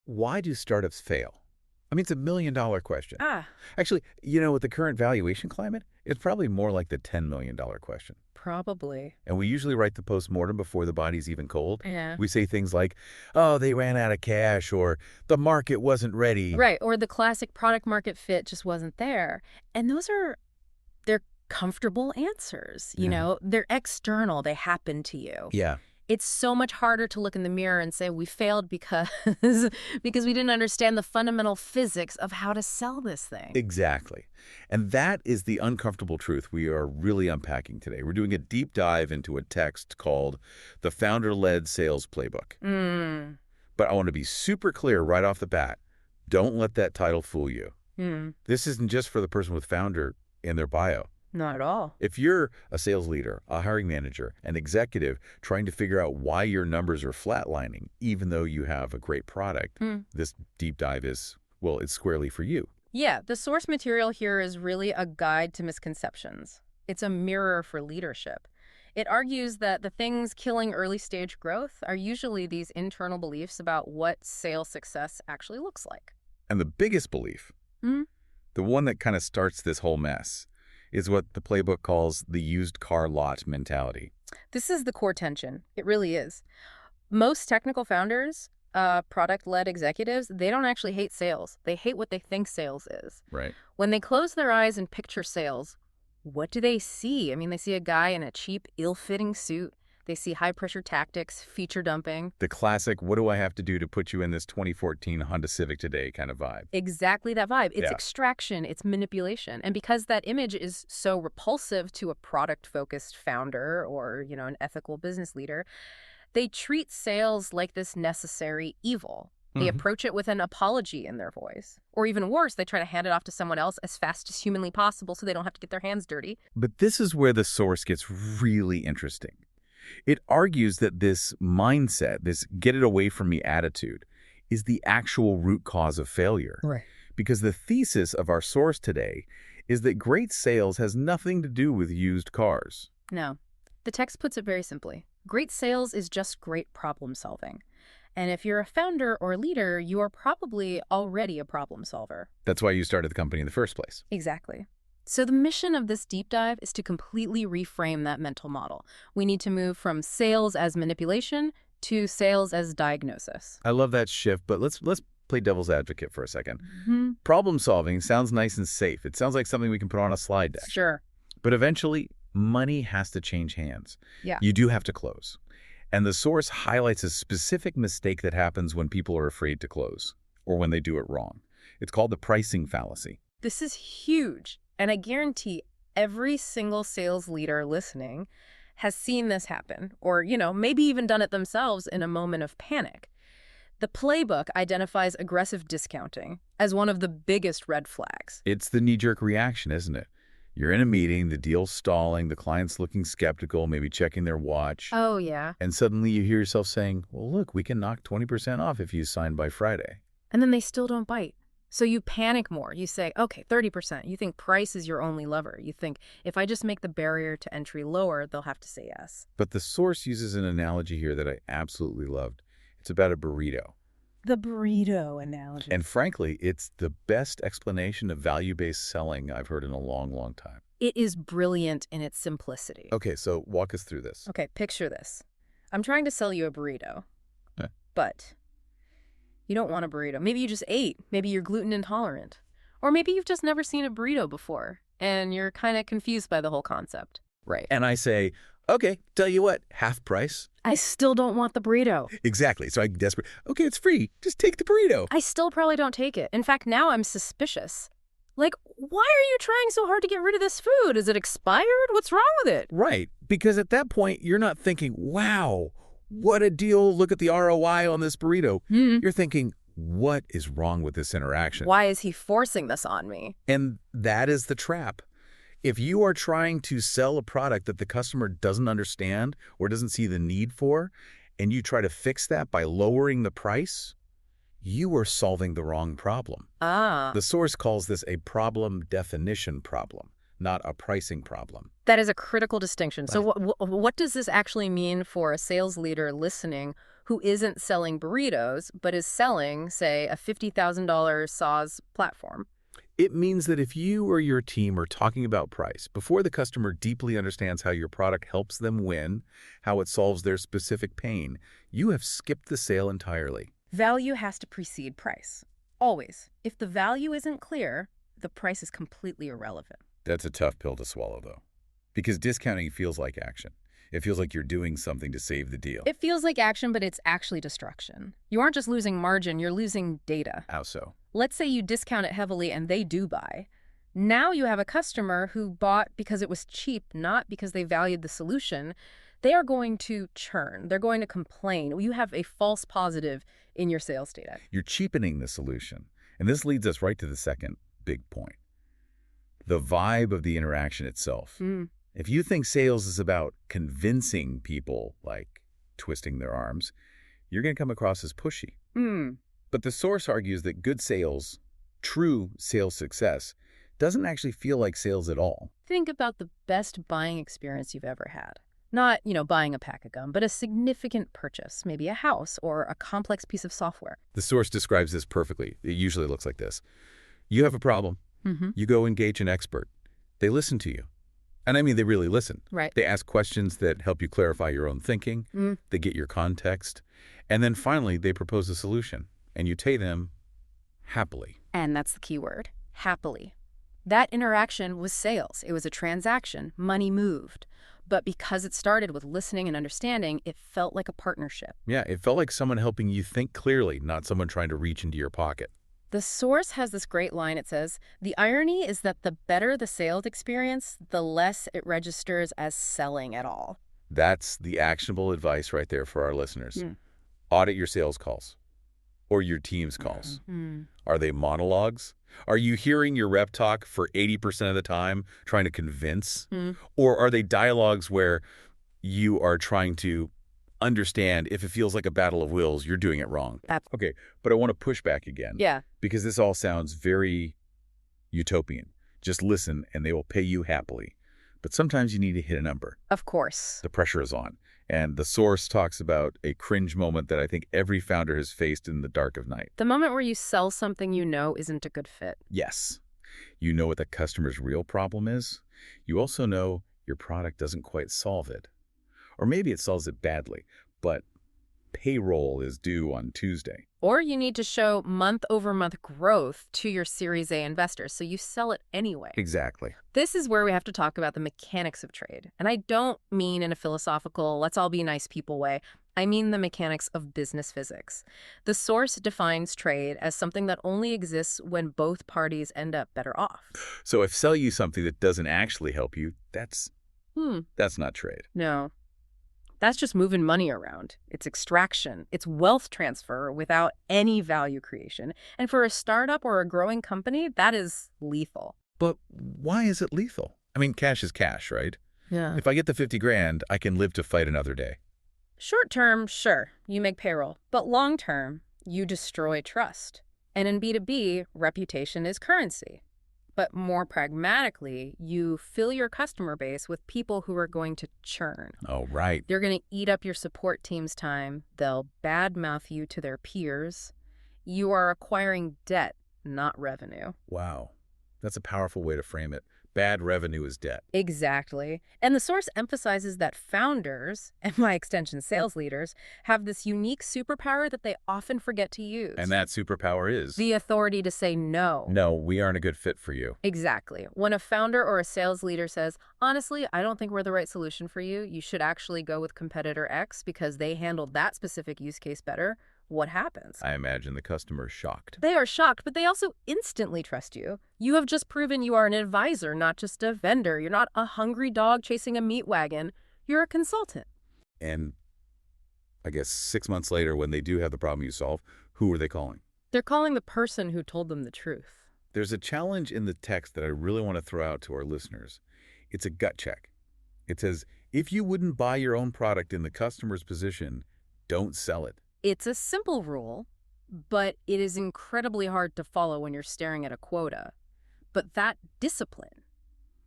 why do startups fail? I mean, it's $1 million question. Ah, Actually, with the current valuation climate, it's probably more like the $10 million question. probably. And we usually write the postmortem before the body's even cold. Yeah. We say things like, oh, they ran out of cash, or the market wasn't ready. Right, or the classic product market fit just wasn't there. And they're comfortable answers, They're external, they happen to you. Yeah, It's so much harder to look in the mirror and say we failed because because we didn't understand the fundamental physics of how to sell this thing. exactly. And that is the uncomfortable truth we are really unpacking today. We're doing a deep dive into a text called The Founder-Led Sales Playbook. But I want to be super clear right off the bat. Don't let that title fool you. This isn't just for the person with founder in their bio. Not at all. If you're a sales leader, a hiring manager, an executive trying to figure out why your numbers are flatlining, even though you have a great product, this deep dive is, well, it's squarely for you. Yeah, the source material here is really a guide to misconceptions. It's a mirror for leadership. It argues that the things killing early-stage growth are usually these internal beliefs about what sales success actually looks like. And the biggest belief, the one that kind of starts this whole mess, is what the playbook calls the used car lot mentality. This is the core tension. It really is. Most technical founders, product-led executives, they don't actually hate sales. They hate what they think sales is. Right. When they close their eyes and picture sales, what do they see? I mean, they see a guy in a cheap, ill-fitting suit. They see high-pressure tactics, feature dumping. The classic, what do I have to do to put you in this 2014 Honda Civic today kind of vibe. Exactly that vibe. It's Yeah. extraction, it's manipulation. And because that image is so repulsive to a product-focused founder or, an ethical business leader, they treat sales like this necessary evil. They approach it with an apology in their voice. Or even worse, they try to hand it off to someone else as fast as humanly possible so they don't have to get their hands dirty. But this is where the source gets really interesting. It argues that this mindset, this get it away from me attitude, is the actual root cause of failure. Right. Because the thesis of our source today is that great sales has nothing to do with used cars. No. The text puts it very simply. Great sales is just great problem solving. And if you're a founder or a leader, you are probably already a problem solver. That's why you started the company in the first place. Exactly. So the mission of this deep dive is to completely reframe that mental model. We need to move from sales as manipulation to sales as diagnosis. I love that shift, but let's play devil's advocate for a second. Problem solving sounds nice and safe. It sounds like something we can put on a slide deck. Sure. But eventually, money has to change hands. Yeah. You do have to close. And the source highlights a specific mistake that happens when people are afraid to close or when they do it wrong. It's called the pricing fallacy. This is huge. And I guarantee every single sales leader listening has seen this happen or, maybe even done it themselves in a moment of panic. The playbook identifies aggressive discounting as one of the biggest red flags. It's the knee-jerk reaction, isn't it? You're in a meeting, the deal's stalling, the client's looking skeptical, maybe checking their watch. Oh, yeah. And suddenly you hear yourself saying, well, look, we can knock 20% off if you sign by Friday. And then they still don't bite. So you panic more. You say, okay, 30%. You think price is your only lever. You think if I just make the barrier to entry lower, they'll have to say yes. But the source uses an analogy here that I absolutely loved. It's about a burrito. The burrito analogy. And frankly, it's the best explanation of value-based selling I've heard in a long, long time. It is brilliant in its simplicity. Okay, so walk us through this. Okay, picture this. I'm trying to sell you a burrito, but you don't want a burrito. Maybe you just ate. Maybe you're gluten intolerant. Or maybe you've just never seen a burrito before, and you're kind of confused by the whole concept. Right. And I say, okay, tell you what, half price. I still don't want the burrito. Exactly. So I'm desperate. Okay, it's free. Just take the burrito. I still probably don't take it. In fact, now I'm suspicious. Like, why are you trying so hard to get rid of this food? Is it expired? What's wrong with it? Right. Because at that point, you're not thinking, wow, what a deal. Look at the ROI on this burrito. You're thinking, what is wrong with this interaction? Why is he forcing this on me? And that is the trap. If you are trying to sell a product that the customer doesn't understand or doesn't see the need for, and you try to fix that by lowering the price, you are solving the wrong problem. Ah. The source calls this a problem definition problem. not a pricing problem. That is a critical distinction. So Right. what does this actually mean for a sales leader listening who isn't selling burritos, but is selling, say, a $50,000 SaaS platform? It means that if you or your team are talking about price before the customer deeply understands how your product helps them win, how it solves their specific pain, you have skipped the sale entirely. Value has to precede price. Always. If the value isn't clear, the price is completely irrelevant. That's a tough pill to swallow, though, because discounting feels like action. It feels like you're doing something to save the deal. It feels like action, but it's actually destruction. You aren't just losing margin, you're losing data. How so? Let's say you discount it heavily and they do buy. Now you have a customer who bought because it was cheap, not because they valued the solution. They are going to churn. They're going to complain. You have a false positive in your sales data. You're cheapening the solution. And this leads us right to the second big point. The vibe of the interaction itself. If you think sales is about convincing people, like twisting their arms, you're going to come across as pushy. But the source argues that good sales, true sales success, doesn't actually feel like sales at all. Think about the best buying experience you've ever had. Not, buying a pack of gum, but a significant purchase, maybe a house or a complex piece of software. The source describes this perfectly. It usually looks like this. You have a problem. You go engage an expert. They listen to you. And I mean, they really listen. Right. They ask questions that help you clarify your own thinking. They get your context. And then finally, they propose a solution. And you pay them happily. And that's the key word, happily. That interaction was sales. It was a transaction. Money moved. But because it started with listening and understanding, it felt like a partnership. Yeah, it felt like someone helping you think clearly, not someone trying to reach into your pocket. The source has this great line. It says, the irony is that the better the sales experience, the less it registers as selling at all. That's the actionable advice right there for our listeners. Audit your sales calls or your team's calls. Are they monologues? Are you hearing your rep talk for 80% of the time, trying to convince? Or are they dialogues where you are trying to understand if it feels like a battle of wills, you're doing it wrong? Okay, but I want to push back again. Yeah. Because this all sounds very utopian. Just listen and they will pay you happily. But sometimes you need to hit a number. Of course. The pressure is on. And the source talks about a cringe moment that I think every founder has faced in the dark of night. The moment where you sell something you know isn't a good fit. Yes. You know what the customer's real problem is. You also know your product doesn't quite solve it. Or maybe it solves it badly, but payroll is due on Tuesday. Or you need to show month-over-month growth to your Series A investors, so you sell it anyway. Exactly. This is where we have to talk about the mechanics of trade. And I don't mean in a philosophical, let's all be nice people way. I mean the mechanics of business physics. The source defines trade as something that only exists when both parties end up better off. So if sell you something that doesn't actually help you, that's not trade. No. That's just moving money around. It's extraction. It's wealth transfer without any value creation. And for a startup or a growing company, that is lethal. But why is it lethal? I mean, cash is cash, right? Yeah. If I get the 50 grand, I can live to fight another day. Short term, sure, you make payroll. But long term, you destroy trust. And in B2B, reputation is currency. But more pragmatically, you fill your customer base with people who are going to churn. Oh, right. They're going to eat up your support team's time. They'll badmouth you to their peers. You are acquiring debt, not revenue. Wow. That's a powerful way to frame it. Bad revenue is debt. Exactly. And the source emphasizes that founders, and by extension sales leaders, have this unique superpower that they often forget to use. And that superpower is? The authority to say no. No, we aren't a good fit for you. Exactly. When a founder or a sales leader says, honestly, I don't think we're the right solution for you, you should actually go with competitor X because they handled that specific use case better, what happens? I imagine the customer is shocked. They are shocked, but they also instantly trust you. You have just proven you are an advisor, not just a vendor. You're not a hungry dog chasing a meat wagon. You're a consultant. And I guess 6 months later, when they do have the problem you solve, who are they calling? They're calling the person who told them the truth. There's a challenge in the text that I really want to throw out to our listeners. It's a gut check. It says, if you wouldn't buy your own product in the customer's position, don't sell it. It's a simple rule, but it is incredibly hard to follow when you're staring at a quota. But that discipline,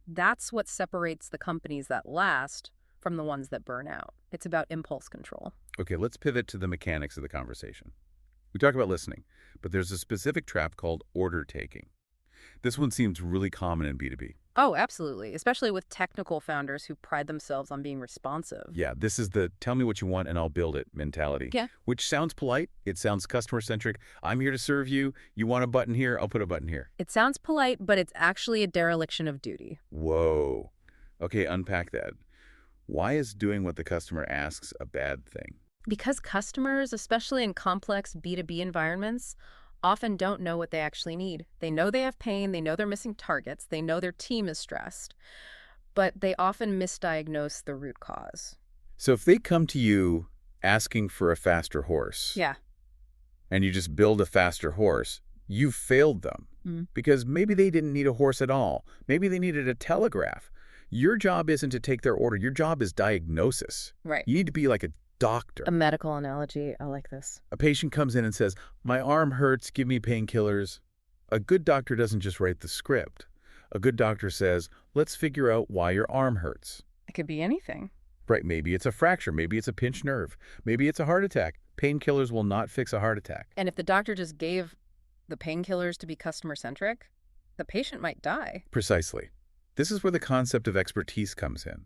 That's what separates the companies that last from the ones that burn out. It's about impulse control. Okay, let's pivot to the mechanics of the conversation. We talk about listening, but there's a specific trap called order taking. This one seems really common in B2B. Oh, absolutely, especially with technical founders who pride themselves on being responsive. Yeah, this is the tell me what you want and I'll build it mentality, Yeah. which sounds polite. It sounds customer-centric. I'm here to serve you. You want a button here? I'll put a button here. It sounds polite, but it's actually a dereliction of duty. Whoa. Okay, unpack that. Why is doing what the customer asks a bad thing? Because customers, especially in complex B2B environments, often don't know what they actually need. They know they have pain, they know they're missing targets, they know their team is stressed, but they often misdiagnose the root cause. So if they come to you asking for a faster horse, Yeah. and you just build a faster horse, you've failed them. Because maybe they didn't need a horse at all. Maybe they needed a telegraph. Your job isn't to take their order. Your job is diagnosis. Right. You need to be like a doctor. A medical analogy. I like this. A patient comes in and says, my arm hurts, give me painkillers. A good doctor doesn't just write the script. A good doctor says, let's figure out why your arm hurts. It could be anything. Right, maybe it's a fracture, maybe it's a pinched nerve, maybe it's a heart attack. Painkillers will not fix a heart attack. And if the doctor just gave the painkillers to be customer-centric, the patient might die. Precisely. This is where the concept of expertise comes in.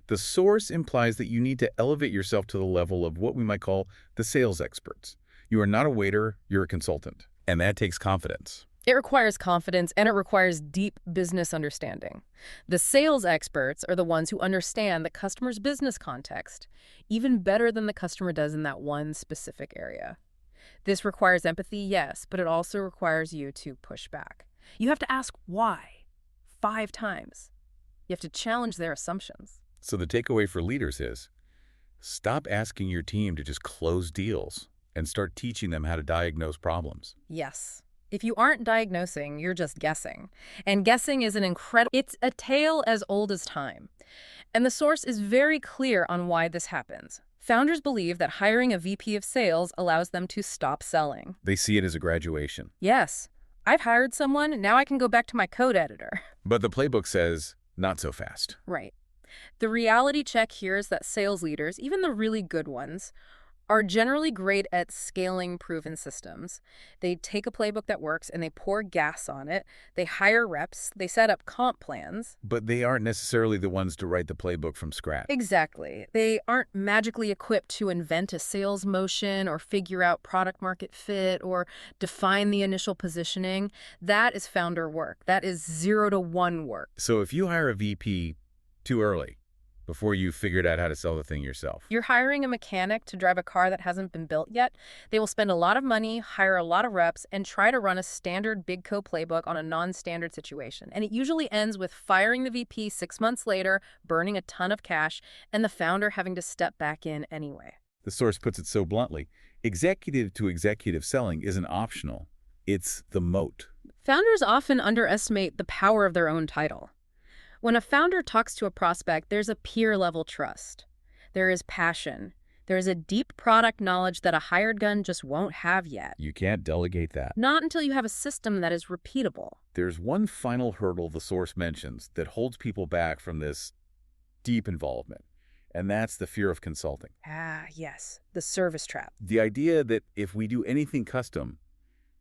The source implies that you need to elevate yourself to the level of what we might call the sales experts. You are not a waiter, you're a consultant. And that takes confidence. It requires confidence and it requires deep business understanding. The sales experts are the ones who understand the customer's business context even better than the customer does in that one specific area. This requires empathy, yes, but it also requires you to push back. You have to ask why 5 times. You have to challenge their assumptions. So the takeaway for leaders is, stop asking your team to just close deals and start teaching them how to diagnose problems. Yes. If you aren't diagnosing, you're just guessing. And guessing is it's a tale as old as time. And the source is very clear on why this happens. Founders believe that hiring a VP of sales allows them to stop selling. They see it as a graduation. Yes. I've hired someone, now I can go back to my code editor. But the playbook says, not so fast. Right. The reality check here is that sales leaders, even the really good ones, are generally great at scaling proven systems. They take a playbook that works and they pour gas on it. They hire reps. They set up comp plans. But they aren't necessarily the ones to write the playbook from scratch. Exactly. They aren't magically equipped to invent a sales motion or figure out product market fit or define the initial positioning. That is founder work. That is 0 to 1 work. So if you hire a VP too early, before you figured out how to sell the thing yourself. You're hiring a mechanic to drive a car that hasn't been built yet. They will spend a lot of money, hire a lot of reps, and try to run a standard Big Co playbook on a non-standard situation. And it usually ends with firing the VP 6 months later, burning a ton of cash, and the founder having to step back in anyway. The source puts it so bluntly, executive to executive selling isn't optional. It's the moat. Founders often underestimate the power of their own title. When a founder talks to a prospect, there's a peer-level trust. There is passion. There is a deep product knowledge that a hired gun just won't have yet. You can't delegate that. Not until you have a system that is repeatable. There's one final hurdle the source mentions that holds people back from this deep involvement, and that's the fear of consulting. Ah, yes, the service trap. The idea that if we do anything custom,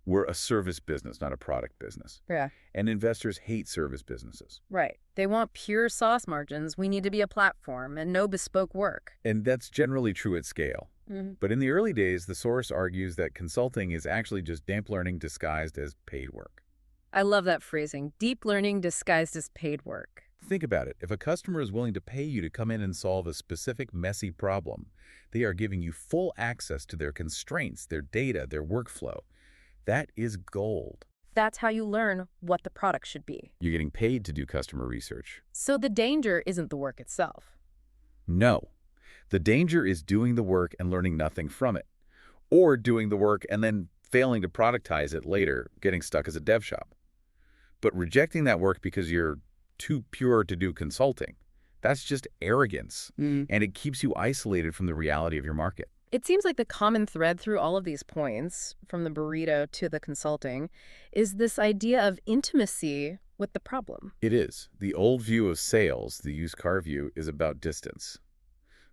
we're a service business, not a product business. Yeah. And investors hate service businesses. Right. They want pure sauce margins. We need to be a platform and no bespoke work. And that's generally true at scale. Mm-hmm. But in the early days, the source argues that consulting is actually just damp learning disguised as paid work. I love that phrasing, deep learning disguised as paid work. Think about it. If a customer is willing to pay you to come in and solve a specific messy problem, they are giving you full access to their constraints, their data, their workflow. That is gold. That's how you learn what the product should be. You're getting paid to do customer research. So the danger isn't the work itself. No. The danger is doing the work and learning nothing from it. Or doing the work and then failing to productize it later, getting stuck as a dev shop. But rejecting that work because you're too pure to do consulting, that's just arrogance. And it keeps you isolated from the reality of your market. It seems like the common thread through all of these points, from the burrito to the consulting, is this idea of intimacy with the problem. It is. The old view of sales, the used car view, is about distance.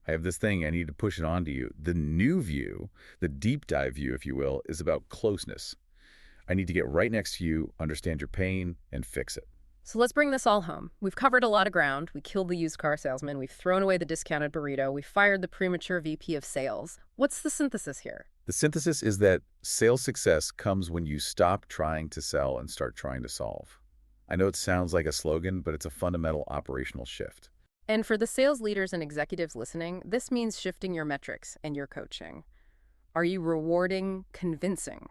I have this thing, I need to push it onto you. The new view, the deep dive view, if you will, is about closeness. I need to get right next to you, understand your pain, and fix it. So let's bring this all home. We've covered a lot of ground. We killed the used car salesman. We've thrown away the discounted burrito. We fired the premature VP of sales. What's the synthesis here? The synthesis is that sales success comes when you stop trying to sell and start trying to solve. I know it sounds like a slogan, but it's a fundamental operational shift. And for the sales leaders and executives listening, this means shifting your metrics and your coaching. Are you rewarding convincing?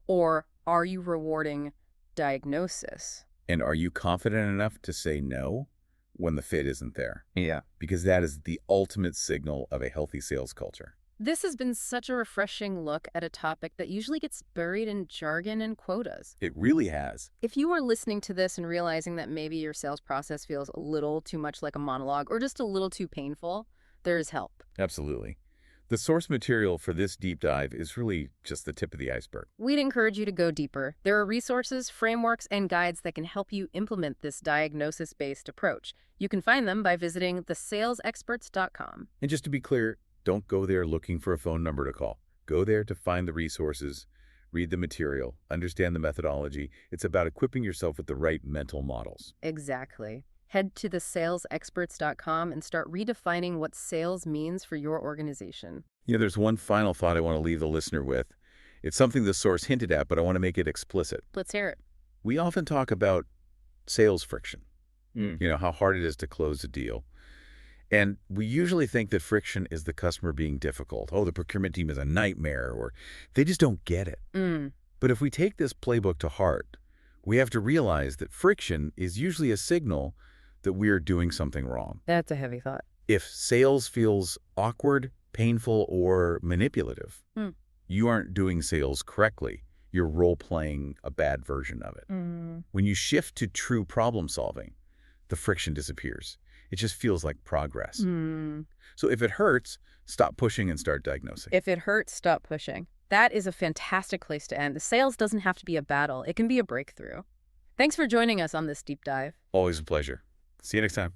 Or are you rewarding diagnosis? And are you confident enough to say no when the fit isn't there? Yeah. Because that is the ultimate signal of a healthy sales culture. This has been such a refreshing look at a topic that usually gets buried in jargon and quotas. It really has. If you are listening to this and realizing that maybe your sales process feels a little too much like a monologue or just a little too painful, there is help. Absolutely. The source material for this deep dive is really just the tip of the iceberg. We'd encourage you to go deeper. There are resources, frameworks, and guides that can help you implement this diagnosis-based approach. You can find them by visiting thesalesexperts.com. And just to be clear, don't go there looking for a phone number to call. Go there to find the resources, read the material, understand the methodology. It's about equipping yourself with the right mental models. Exactly. Head to thesalesexperts.com and start redefining what sales means for your organization. There's one final thought I want to leave the listener with. It's something the source hinted at, but I want to make it explicit. Let's hear it. We often talk about sales friction, Mm. how hard it is to close a deal. And we usually think that friction is the customer being difficult. Oh, the procurement team is a nightmare, or they just don't get it. But if we take this playbook to heart, we have to realize that friction is usually a signal that we are doing something wrong. That's a heavy thought. If sales feels awkward, painful, or manipulative, you aren't doing sales correctly. You're role-playing a bad version of it. When you shift to true problem solving, the friction disappears. It just feels like progress. So if it hurts, stop pushing and start diagnosing. If it hurts, stop pushing. That is a fantastic place to end. The sales doesn't have to be a battle. It can be a breakthrough. Thanks for joining us on this deep dive. Always a pleasure. See you next time.